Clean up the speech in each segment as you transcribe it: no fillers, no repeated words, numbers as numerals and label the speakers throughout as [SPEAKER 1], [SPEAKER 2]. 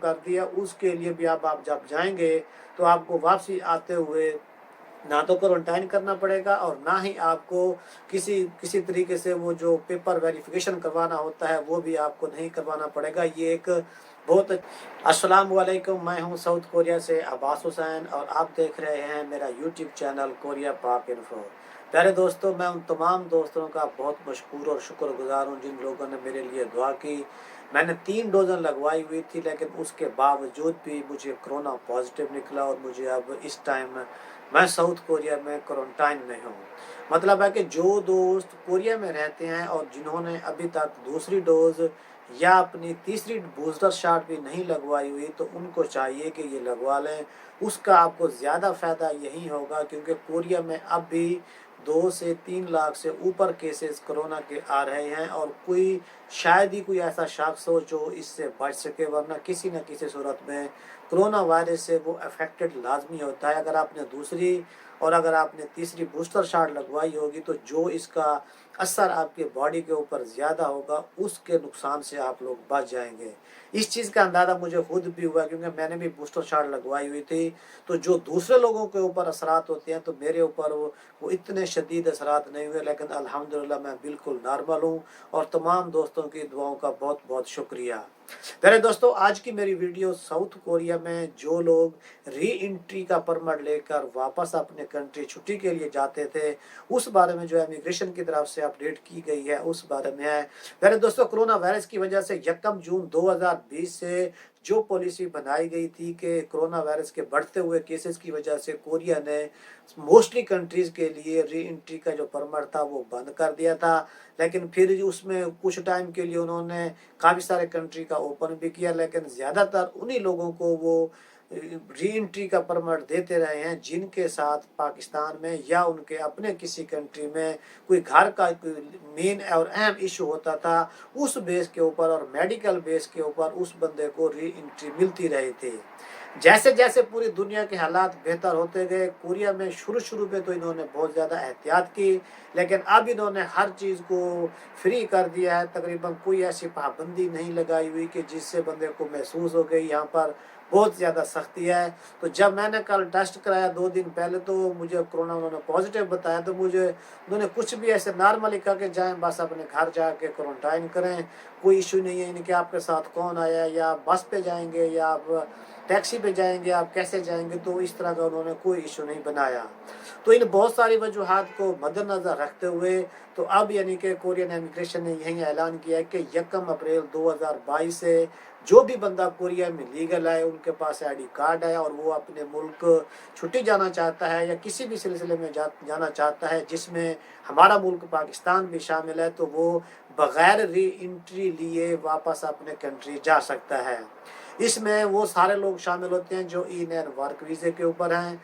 [SPEAKER 1] कर दिया, उसके लिए भी आप जब जाएंगे तो आपको वापसी आते हुए ना तो क्वारंटाइन करना पड़ेगा और ना ही आपको किसी किसी तरीके से वो जो पेपर वेरिफिकेशन करवाना होता है वो भी आपको नहीं करवाना पड़ेगा। ये एक बहुत अस्सलाम वालेकुम, मैं हूं साउथ कोरिया से अब्बास हुसैन और आप देख रहे हैं मेरा यूट्यूब चैनल कोरिया पाक इन्फो। प्यारे दोस्तों, मैं उन तमाम दोस्तों का बहुत मशकूर और शुक्रगुजार हूं जिन लोगों ने मेरे लिए दुआ की। मैंने 3 डोज़न लगवाई हुई थी, लेकिन उसके बावजूद भी मुझे कोरोना पॉजिटिव निकला और मुझे अब इस टाइम मैं साउथ कोरिया में क्वारंटाइन में हूँ। मतलब है कि जो दोस्त कोरिया में रहते हैं और जिन्होंने अभी तक दूसरी डोज या अपनी तीसरी बूस्टर शॉट भी नहीं लगवाई हुई, तो उनको चाहिए कि ये लगवा लें। उसका आपको ज़्यादा फ़ायदा यही होगा, क्योंकि कोरिया में अब भी 2 से 3 लाख से ऊपर केसेस कोरोना के आ रहे हैं और कोई शायद ही कोई ऐसा शख्स हो जो इससे बच सके, वरना किसी न किसी सूरत में कोरोना वायरस से वो अफेक्टेड लाजमी होता है। अगर आपने दूसरी और अगर आपने तीसरी बूस्टर शॉट लगवाई होगी तो जो इसका असर आपके बॉडी के ऊपर ज़्यादा होगा, उसके नुकसान से आप लोग बच जाएंगे। इस चीज़ का अंदाज़ा मुझे खुद भी हुआ, क्योंकि मैंने भी बूस्टर शॉट लगवाई हुई थी। तो जो दूसरे लोगों के ऊपर असरात होते हैं, तो मेरे ऊपर वो इतने शदीद असरात नहीं हुए, लेकिन अल्हम्दुलिल्लाह मैं बिल्कुल नॉर्मल हूँ और तमाम दोस्तों की दुआओं का बहुत बहुत शुक्रिया। मेरे दोस्तों, आज की मेरी वीडियो साउथ कोरिया में जो लोग री एंट्री का परमिट लेकर वापस अपने कंट्री छुट्टी के लिए जाते थे, उस बारे में जो इमिग्रेशन की तरफ से अपडेट की गई है उस बारे में है। मेरे दोस्तों, कोरोना वायरस की वजह से 1 जून 2020 से जो पॉलिसी बनाई गई थी कि कोरोना वायरस के बढ़ते हुए केसेस की वजह से कोरिया ने मोस्टली कंट्रीज़ के लिए री एंट्री का जो परमिट था वो बंद कर दिया था। लेकिन फिर उसमें कुछ टाइम के लिए उन्होंने काफ़ी सारे कंट्री का ओपन भी किया, लेकिन ज़्यादातर उन्हीं लोगों को वो री एंट्री का परमिट देते रहे हैं जिनके साथ पाकिस्तान में या उनके अपने किसी कंट्री में कोई घर का कोई मेन और अहम इशू होता था। उस बेस के ऊपर और मेडिकल बेस के ऊपर उस बंदे को री एंट्री मिलती रही थी। जैसे जैसे पूरी दुनिया के हालात बेहतर होते गए, कोरिया में शुरू में तो इन्होंने बहुत ज़्यादा एहतियात की, लेकिन अब इन्होंने हर चीज़ को फ्री कर दिया है। तकरीबन कोई ऐसी पाबंदी नहीं लगाई हुई कि जिससे बंदे को महसूस हो गई यहाँ पर बहुत ज़्यादा सख्ती है। तो जब मैंने कल टेस्ट कराया 2 दिन पहले, तो मुझे कोरोना उन्होंने पॉजिटिव बताया, तो मुझे उन्होंने कुछ भी ऐसे नॉर्मली कहा कि जाएँ बस अपने घर जाके क्वारंटाइन करें, कोई इशू नहीं है। इनके आपके साथ कौन आया, या आप बस पे जाएंगे या आप टैक्सी पे जाएंगे, आप कैसे जाएंगे, तो इस तरह का उन्होंने कोई इशू नहीं बनाया। तो इन बहुत सारी वजूहात को मद्देनज़र रखते हुए तो अब यानी कि कोरियन इमिग्रेशन ने यही ऐलान किया है कि 1 अप्रैल 2022 से जो भी बंदा कोरिया में लीगल है, उनके पास आईडी कार्ड है और वो अपने मुल्क छुट्टी जाना चाहता है या किसी भी सिलसिले में जाना चाहता है जिसमें हमारा मुल्क पाकिस्तान भी शामिल है, तो वो बग़ैर री एंट्री लिए वापस अपने कंट्री जा सकता है। इसमें वो सारे लोग शामिल होते हैं जो इन वर्क वीज़े के ऊपर हैं,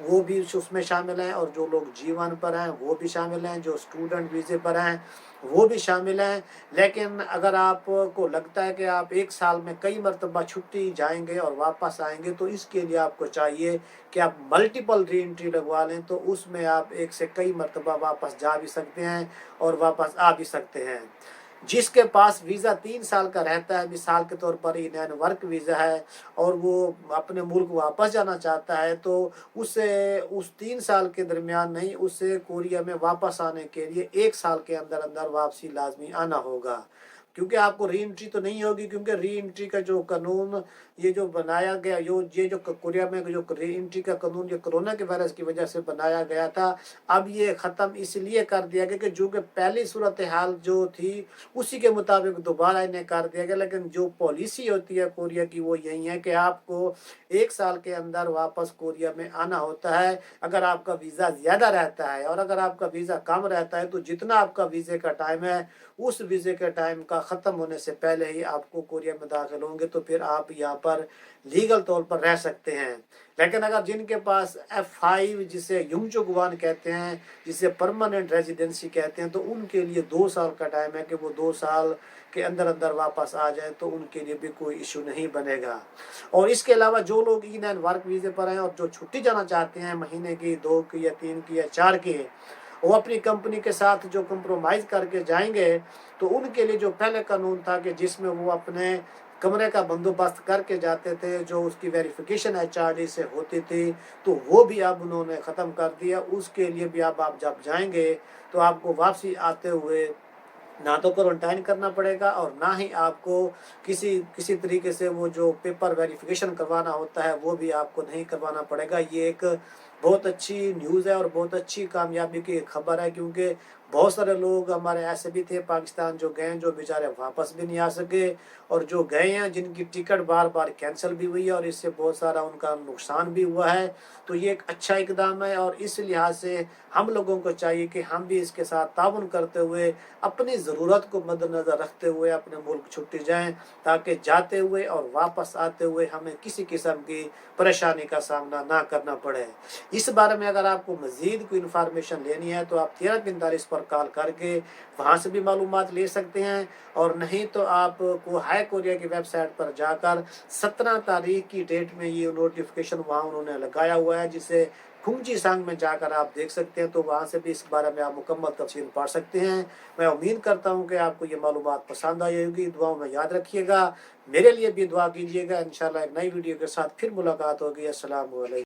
[SPEAKER 1] वो भी उसमें शामिल हैं, और जो लोग G1 पर हैं वो भी शामिल हैं, जो स्टूडेंट वीज़े पर हैं वो भी शामिल हैं। लेकिन अगर आपको लगता है कि आप 1 साल में कई मरतबा छुट्टी जाएंगे और वापस आएंगे, तो इसके लिए आपको चाहिए कि आप मल्टीपल री एंट्री लगवा लें, तो उसमें आप 1 से कई मरतबा वापस जा भी सकते हैं और वापस आ भी सकते हैं। जिसके पास वीज़ा 3 साल का रहता है, मिसाल के तौर पर इन वर्क वीज़ा है और वो अपने मुल्क वापस जाना चाहता है, तो उसे उस 3 साल के दरमियान नहीं, उसे कोरिया में वापस आने के लिए 1 साल के अंदर अंदर वापसी लाजमी आना होगा। क्योंकि आपको री एंट्री तो नहीं होगी, क्योंकि री एंट्री का जो कानून ये जो बनाया गया, ये जो कोरिया में जो री एंट्री का कानून ये कोरोना के वायरस की वजह से बनाया गया था, अब ये ख़त्म इसलिए कर दिया गया कि जो कि पहली सूरत हाल जो थी उसी के मुताबिक दोबारा इन्हें कर दिया गया। लेकिन जो पॉलिसी होती है कोरिया की वो यही है कि आपको 1 साल के अंदर वापस कोरिया में आना होता है। अगर आपका वीज़ा ज़्यादा रहता है और अगर आपका वीज़ा कम रहता है, तो जितना आपका वीज़े का टाइम है उस वीज़े के टाइम का ख़त्म होने से पहले ही आपको कोरिया में दाखिल होंगे, तो फिर आप यहाँ पर लीगल तौर पर रह सकते हैं। लेकिन अगर जिनके पास F5 जिसे युंगचुगवान कहते हैं, जिसे परमानेंट रेजिडेंसी कहते हैं, तो उनके लिए 2 साल का टाइम है कि वो 2 साल के अंदर अंदर वापस आ जाए, तो उनके लिए भी कोई इशू नहीं बनेगा। और इसके अलावा जो लोग इन वर्क वीज़े पर हैं और जो छुट्टी जाना चाहते हैं महीने की, 2 की या 3 की या 4 की, वो अपनी कंपनी के साथ जो कंप्रोमाइज़ करके जाएंगे, तो उनके लिए जो पहले कानून था कि जिसमें वो अपने कमरे का बंदोबस्त करके जाते थे, जो उसकी वेरिफिकेशन HRD से होती थी, तो वो भी अब उन्होंने ख़त्म कर दिया। उसके लिए भी अब आप जब जाएंगे तो आपको वापसी आते हुए ना तो क्वारंटाइन करना पड़ेगा और ना ही आपको किसी किसी तरीके से वो जो पेपर वेरिफिकेशन करवाना होता है वो भी आपको नहीं करवाना पड़ेगा। ये एक बहुत अच्छी न्यूज़ है और बहुत अच्छी कामयाबी की खबर है, क्योंकि बहुत सारे लोग हमारे ऐसे भी थे पाकिस्तान जो गए, जो बेचारे वापस भी नहीं आ सके, और जो गए हैं जिनकी टिकट बार बार कैंसिल भी हुई है और इससे बहुत सारा उनका नुकसान भी हुआ है। तो ये एक अच्छा इकदाम है और इस लिहाज से हम लोगों को चाहिए कि हम भी इसके साथ ताउन करते हुए अपनी ज़रूरत को मद्देनज़र रखते हुए अपने मुल्क छुट्टी जाएं, ताकि जाते हुए और वापस आते हुए हमें किसी किस्म की परेशानी का सामना ना करना पड़े। इस बारे में अगर आपको मज़ीद कोई इन्फॉर्मेशन लेनी है तो आप 1345 पर कॉल करके वहाँ से भी मालूमात ले सकते हैं, और नहीं तो आपको हाई कोरिया की वेबसाइट पर जाकर 17 तारीख की डेट में ये नोटिफिकेशन वहाँ उन्होंने लगाया हुआ है, जिसे खुंगजी सांग में जाकर आप देख सकते हैं। तो वहाँ से भी इस बारे में आप मुकम्मल तफसील पढ़ सकते हैं। मैं उम्मीद करता हूँ कि आपको ये मालूमात पसंद आई होगी। दुआओं में याद रखिएगा, मेरे लिए भी दुआ कीजिएगा। इंशाल्लाह एक नई वीडियो के साथ फिर मुलाकात होगी। अस्सलाम वालेकुम।